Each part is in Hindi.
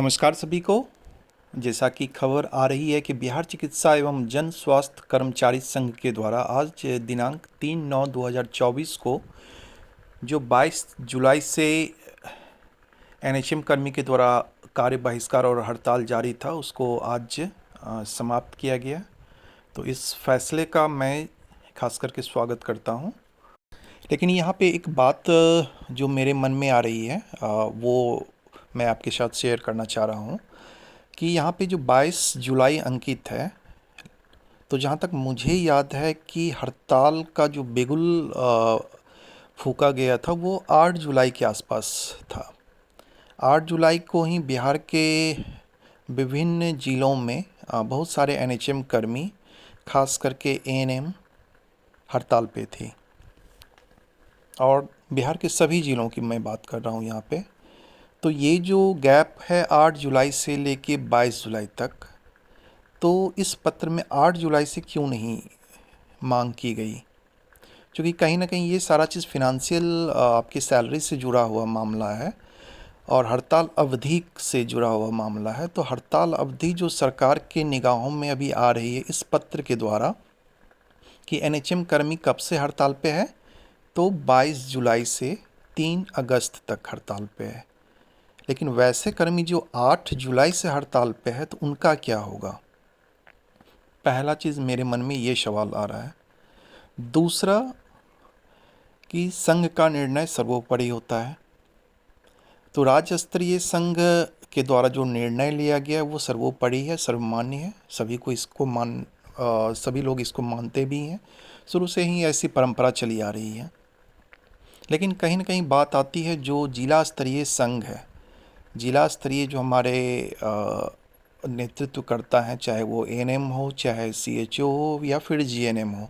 नमस्कार सभी को। जैसा कि खबर आ रही है कि बिहार चिकित्सा एवं जन स्वास्थ्य कर्मचारी संघ के द्वारा आज दिनांक 3/9/2024 को जो 22 जुलाई से एनएचएम कर्मी के द्वारा कार्य बहिष्कार और हड़ताल जारी था उसको आज समाप्त किया गया। तो इस फैसले का मैं खास करके स्वागत करता हूं। लेकिन यहाँ पे एक बात जो मेरे मन में आ रही है वो मैं आपके साथ शेयर करना चाह रहा हूँ कि यहाँ पे जो 22 जुलाई अंकित है, तो जहाँ तक मुझे याद है कि हड़ताल का जो बिगुल फूंका गया था वो 8 जुलाई के आसपास था। 8 जुलाई को ही बिहार के विभिन्न जिलों में बहुत सारे एनएचएम कर्मी खास करके एएनएम हड़ताल पे थे और बिहार के सभी ज़िलों की मैं बात कर रहा हूँ यहाँ पे। तो ये जो गैप है 8 जुलाई से लेके 22 जुलाई तक, तो इस पत्र में 8 जुलाई से क्यों नहीं मांग की गई? क्योंकि कहीं ना कहीं ये सारा चीज़ फिनंशियल आपकी सैलरी से जुड़ा हुआ मामला है और हड़ताल अवधि से जुड़ा हुआ मामला है। तो हड़ताल अवधि जो सरकार के निगाहों में अभी आ रही है इस पत्र के द्वारा कि एनएचएम कर्मी कब से हड़ताल पे है, तो 22 जुलाई से 3 अगस्त तक हड़ताल पे है। लेकिन वैसे कर्मी जो 8 जुलाई से हड़ताल पे है तो उनका क्या होगा? पहला चीज़ मेरे मन में ये सवाल आ रहा है। दूसरा कि संघ का निर्णय सर्वोपरि होता है, तो राज्य स्तरीय संघ के द्वारा जो निर्णय लिया गया वो सर्वोपरि है, सर्वमान्य है। सभी लोग इसको मानते भी हैं। शुरू से ही ऐसी परंपरा चली आ रही है। लेकिन कहीं ना कहीं बात आती है जो जिला स्तरीय संघ है, जिला स्तरीय जो हमारे नेतृत्व करता है, चाहे वो एएनएम हो, चाहे सीएचओ हो या फिर जीएनएम हो।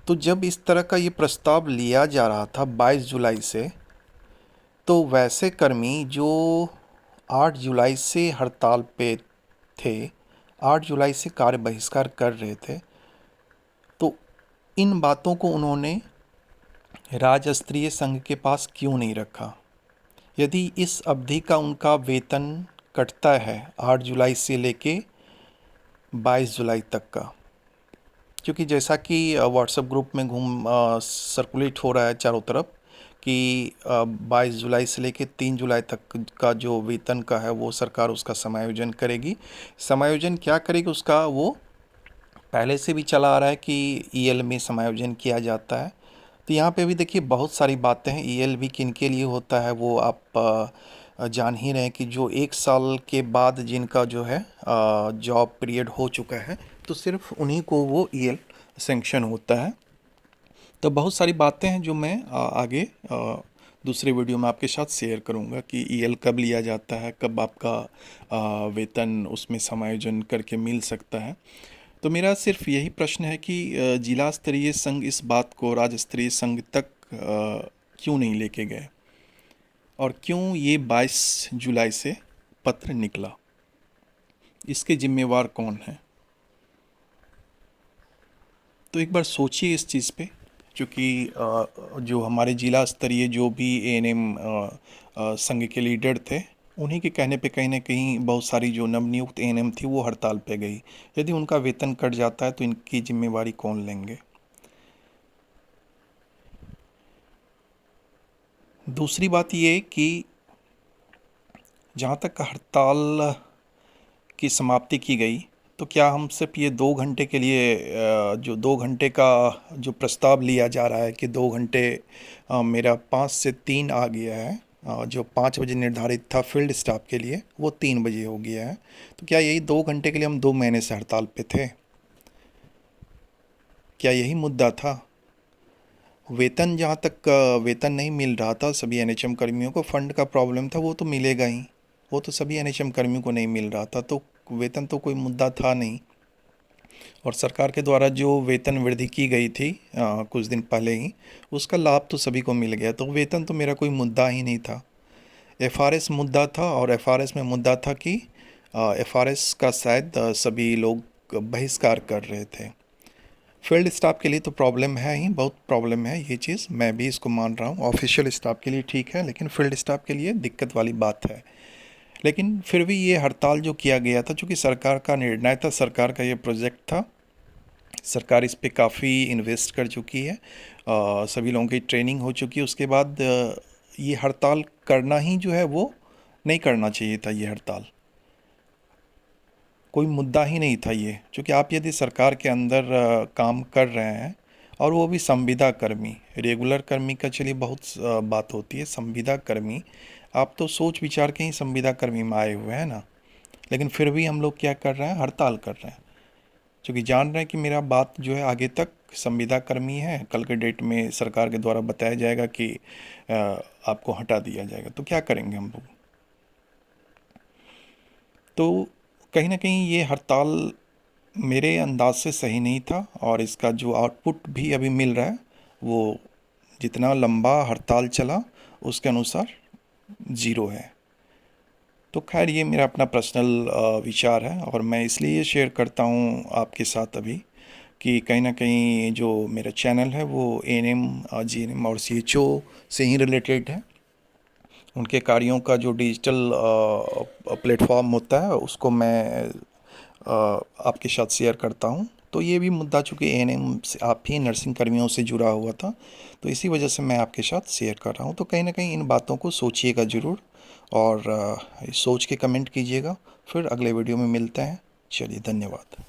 तो जब इस तरह का ये प्रस्ताव लिया जा रहा था 22 जुलाई से, तो वैसे कर्मी जो 8 जुलाई से हड़ताल पे थे, 8 जुलाई से कार्य बहिष्कार कर रहे थे, तो इन बातों को उन्होंने राज्य स्तरीय संघ के पास क्यों नहीं रखा? यदि इस अवधि का उनका वेतन कटता है 8 जुलाई से लेके 22 जुलाई तक का, क्योंकि जैसा कि व्हाट्सएप ग्रुप में सर्कुलेट हो रहा है चारों तरफ कि 22 जुलाई से लेके 3 जुलाई तक का जो वेतन का है वो सरकार उसका समायोजन करेगी। समायोजन क्या करेगी उसका वो पहले से भी चला आ रहा है कि ईएल में समायोजन किया जाता है। तो यहाँ पे भी देखिए बहुत सारी बातें हैं। ईएल भी किन के लिए होता है वो आप जान ही रहे हैं कि जो 1 साल के बाद जिनका जो है जॉब पीरियड हो चुका है, तो सिर्फ उन्हीं को वो ईएल सेंक्शन होता है। तो बहुत सारी बातें हैं जो मैं आगे दूसरे वीडियो में आपके साथ शेयर करूंगा कि ईएल कब लिया जाता है, कब आपका वेतन उसमें समायोजन करके मिल सकता है। तो मेरा सिर्फ यही प्रश्न है कि जिला स्तरीय संघ इस बात को राज्य स्तरीय संघ तक क्यों नहीं लेके गए और क्यों ये 22 जुलाई से पत्र निकला? इसके जिम्मेवार कौन है? तो एक बार सोचिए इस चीज़ पे, क्योंकि जो हमारे जिला स्तरीय जो भी एएनएम संघ के लीडर थे, उन्हीं के कहने पे कहीं ना कहीं बहुत सारी जो नवनियुक्त एएनएम थी वो हड़ताल पे गई। यदि उनका वेतन कट जाता है तो इनकी जिम्मेवारी कौन लेंगे? दूसरी बात ये कि जहाँ तक हड़ताल की समाप्ति की गई, तो क्या हम सिर्फ ये 2 घंटे के लिए जो 2 घंटे का जो प्रस्ताव लिया जा रहा है कि 2 घंटे मेरा 5 से 3 आ गया है, जो 5 बजे निर्धारित था फील्ड स्टाफ के लिए वो 3 बजे हो गया है। तो क्या यही 2 घंटे के लिए हम 2 महीने से हड़ताल पे थे? क्या यही मुद्दा था? वेतन जहाँ तक वेतन नहीं मिल रहा था सभी एनएचएम कर्मियों को, फंड का प्रॉब्लम था, वो तो मिलेगा ही। वो तो सभी एनएचएम कर्मियों को नहीं मिल रहा था, तो वेतन तो कोई मुद्दा था नहीं। और सरकार के द्वारा जो वेतन वृद्धि की गई थी कुछ दिन पहले ही, उसका लाभ तो सभी को मिल गया, तो वेतन तो मेरा कोई मुद्दा ही नहीं था। एफआरएस मुद्दा था और एफआरएस में मुद्दा था कि एफआरएस का शायद सभी लोग बहिष्कार कर रहे थे। फील्ड स्टाफ के लिए तो प्रॉब्लम है ही, बहुत प्रॉब्लम है ये चीज़, मैं भी इसको मान रहा हूँ। ऑफिशियल स्टाफ के लिए ठीक है, लेकिन फील्ड स्टाफ के लिए दिक्कत वाली बात है। लेकिन फिर भी ये हड़ताल जो किया गया था, चूँकि सरकार का निर्णय था, सरकार का ये प्रोजेक्ट था, सरकार इस पे काफ़ी इन्वेस्ट कर चुकी है, सभी लोगों की ट्रेनिंग हो चुकी है। उसके बाद ये हड़ताल करना ही जो है वो नहीं करना चाहिए था। ये हड़ताल कोई मुद्दा ही नहीं था ये, क्योंकि आप यदि सरकार के अंदर काम कर रहे हैं, और वो भी संविदा कर्मी, रेगुलर कर्मी का चलिए बहुत बात होती है, संविदा कर्मी, आप तो सोच विचार के ही संविदा कर्मी में आए हुए हैं ना। लेकिन फिर भी हम लोग क्या कर रहे हैं, हड़ताल कर रहे हैं, क्योंकि जान रहे हैं कि मेरा बात जो है आगे तक संविदा कर्मी है, कल के डेट में सरकार के द्वारा बताया जाएगा कि अ, आपको हटा दिया जाएगा, तो क्या करेंगे हम लोग। तो कहीं ना कहीं ये हड़ताल मेरे अंदाज से सही नहीं था, और इसका जो आउटपुट भी अभी मिल रहा है वो जितना लंबा हड़ताल चला उसके अनुसार ज़ीरो है। तो खैर ये मेरा अपना पर्सनल विचार है, और मैं इसलिए शेयर करता हूँ आपके साथ अभी कि कहीं ना कहीं जो मेरा चैनल है वो एएनएम, जीएनएम और सीएचओ से ही रिलेटेड है। उनके कार्यों का जो डिजिटल प्लेटफॉर्म होता है उसको मैं आपके साथ शेयर करता हूँ। तो ये भी मुद्दा चूँकि एएनएम से, आप ही नर्सिंग कर्मियों से जुड़ा हुआ था, तो इसी वजह से मैं आपके साथ शेयर कर रहा हूँ। तो कहीं ना कहीं इन बातों को सोचिएगा ज़रूर, और सोच के कमेंट कीजिएगा। फिर अगले वीडियो में मिलते हैं। चलिए, धन्यवाद।